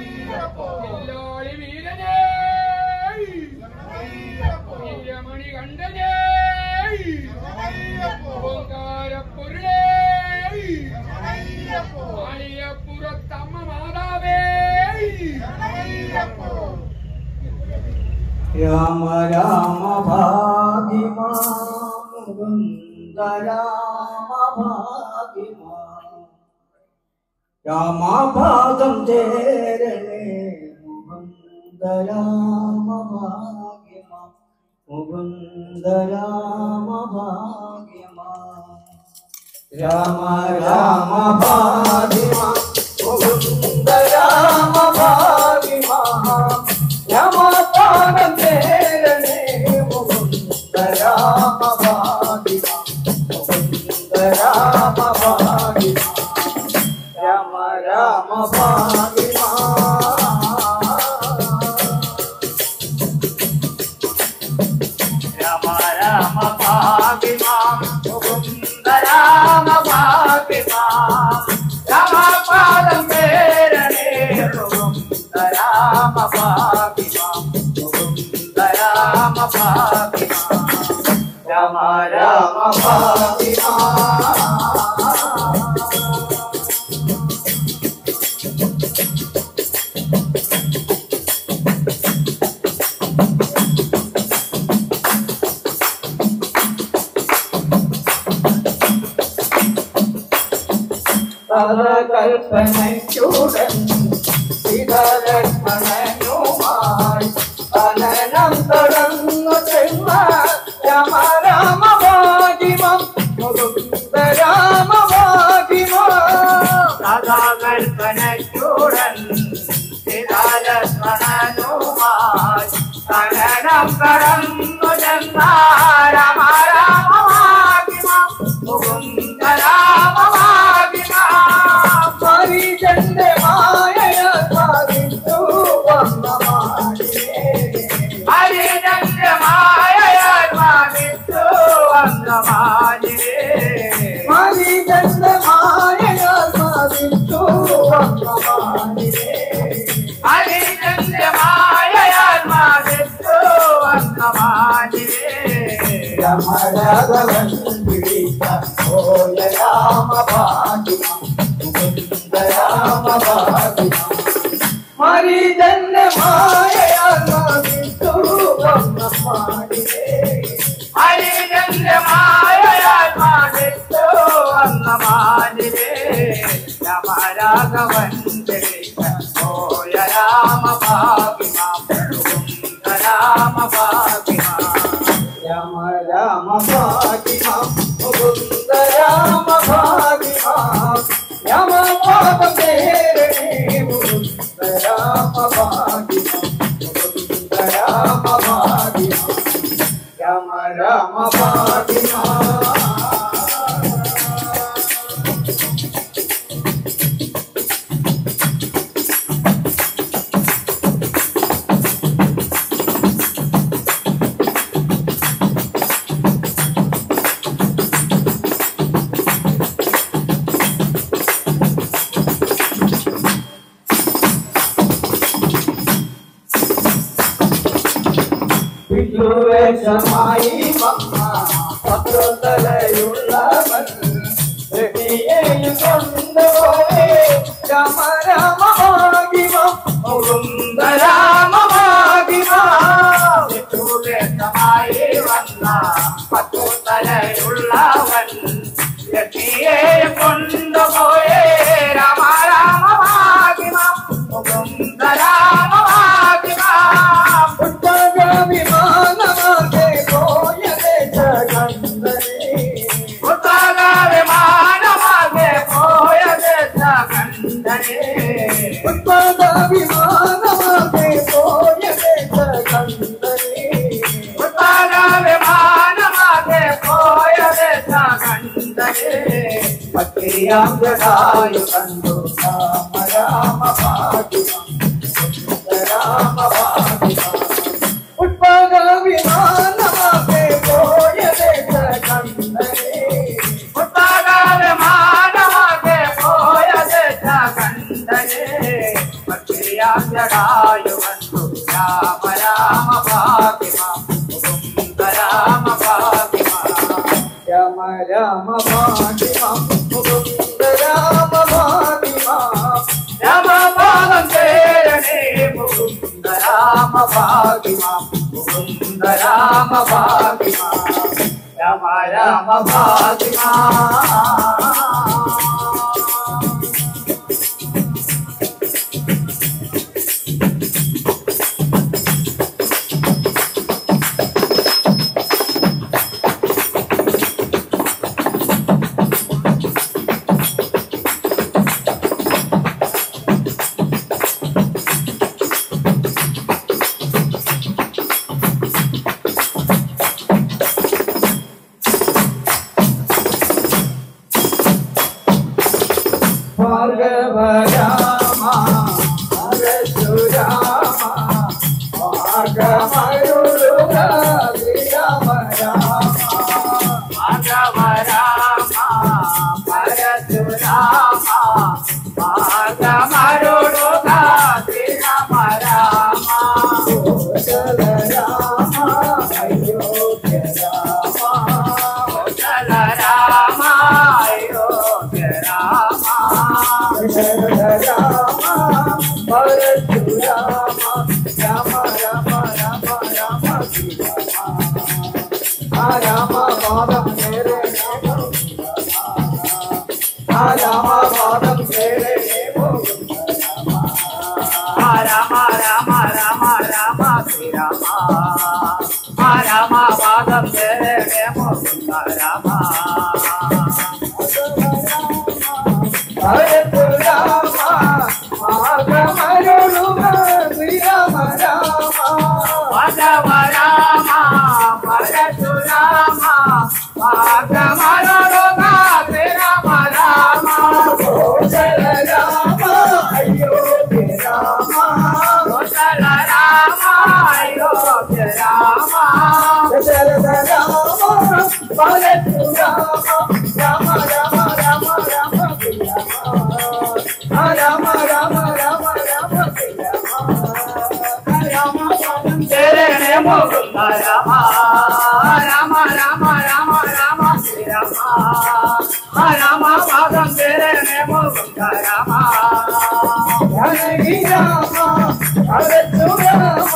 ഇല്ലാളി വീരനേ വീരമണി കണ്ടനേ ഓങ്കാരപ്പൊരുളേ ആളിയപ്പുറത്തമ്മ മാതാവേ രാമ രാമ ഭാഗ്യമാ മുകുന്ദ രാമ ഭാഗ്യമാ രാമപാദം ചേരണേ മുകുന്ദ രാമ ഭാഗ്യമാ മുകുന്ദ രാമ ഭാഗ്യമാ രാമ രാമ ഭാഗ്യമാ മുകുന്ദ രാമ ഭാഗ്യമാ രാമപാദം ചേരണേ മുകുന്ദ രാമ ഭാഗ്യമാ മുകുന്ദ രാമ ഭാഗ്യമാ രാമ രാമ ഭാഗ്യമാ രാമ രാമ ഭാഗ്യമാ മുകുന്ദ രാമ ഭാഗ്യമാ രാമപാദം ചേരണേ മുകുന്ദ രാമ ഭാഗ്യമാ മുകുന്ദ രാമ ഭാഗ്യമാ രാമ രാമ ഭാഗ്യമാ കൽപ്പനയ്ക്കുടൻ സീതാലക്ഷ്മണനുമായി അനനം തുടർന്നു ചെന്ന രാമ രാമ ഭാഗ്യമം മുകുന്ദ രാമ ഭാഗ്യമം കൽപ്പനയ്ക്കുടൻ സീതാലക്ഷ്മണനുമായി അനനം തുടർന്നു ചെന്ന രാമ രാമ ഭാഗ്യമം മുകുന്ദ രാമ ഹരിജന്റെ മായയാ സാധിച്ചു വന്നമാനേ ഹരിജന്റെ മായയാ സാധിച്ചു വന്നമാനേ ഹരിജന്റെ മായയാ സാധിച്ചു വന്നമാനേ ഹരിജന്റെ മായയാ സാധിച്ചു വന്നമാനേ രാമരാഘവൻ പിടിച്ച ഓയ രാമ ഭാഗ്യം രാമ ഭാഗ്യമാ ഹരിജന്റെ മായയാ സാധിച്ചു വന്നമാനേ ഹരിജന്റെ മായയാ സാധിച്ചു വന്നമാനേ രാമരാഘവൻ പിടിച്ച ഓയ രാമ ഭാഗ്യമാ രാമ ഭാഗ്യമാ രാമ രാമ ഭാഗ്യമാ മുകുന്ദ രാമ ഭാഗ്യമാ രാമപാദം ചേരണേ മുകുന്ദ രാമ ഭാഗ്യമാ മുകുന്ദ രാമ ഭാഗ്യമാ രാമ രാമ ഭാഗ്യമാ വിദ്വേഷമായി വന്ന പത്രതലയുള്ളവൻ രതിയെയും കൊണ്ടുപോയി രാമ രാമ ഭാഗ്യമം മുകുന്ദ രാമ ഭാഗ്യമം വിദ്വേഷമായി വന്ന പത്രതലയുള്ളവൻ രതിയെയും കൊണ്ടുപോയി രാമ രാമ ഭാഗ്യമം മുകുന്ദ രാമ ഭാഗ്യമം വിമാനമാകെ പോയ ദേശകന്ധനേ വിമാനമാകെ പോയ ദേശകന്ധനേ വിമാനമാകെ പോയ ദേശകന്ധനേ വിമാനമാകെ പോയ ദേശകന്ധനേ പത്തിരിയാം ജടായു കണ്ടു രാമ രാമ ഭാഗ്യമം രാമ ഭാഗ്യമം വിമാനമാകെ പോയ ദേശകന്ധനേ വിമാനമാകെ പോയ ദേശകന്ധനേ జడాయువంతు రామ రామ భాగ్యమా ముకుంద రామ భాగ్యమా రామ రామ భాగ్యమా ముకుంద రామ భాగ్యమా రామ పాదం చేరనే ముకుంద రామ భాగ్యమా ముకుంద రామ భాగ్యమా రామ రామ భాగ్యమా భార్గవ రామ పరశురామ భార్గవరుడుగా శ్రీరామ రామ భార్గవ రామ పరశురామ భార్గవరుడుగా శ్రీరామ రామ కోసల రామ అయోధ్య రామ కోసల రామ అయోధ్య రామ శరద రామ పరశురామ రామ రామ రామ రామ శ్రీరామ రామ పాదం మేరే రామ పాదం మేరే రామ రామ రామ రామ శ్రీరామ రామ పాదం మేరే ముకుంద రామ పరశురామ భాగవరుడుగా శ్రీరామ రామ మాధవ రామ పరశురామ భాగవరుడుగా శ్రీరామ రామ కోసల రామ అయోధ్య రామ కోసల రామ అయోధ్య రామ దశరథ రామ పరశురామ రామ రామ రామ రామ రామ రామ రామ రామ రామ పాదం చేరనే ముకుంద రామ రామ రామ రామ రామ శ్రీరామ రామ పాదం చేరనే ముకుంద రామ రామ పరశురామ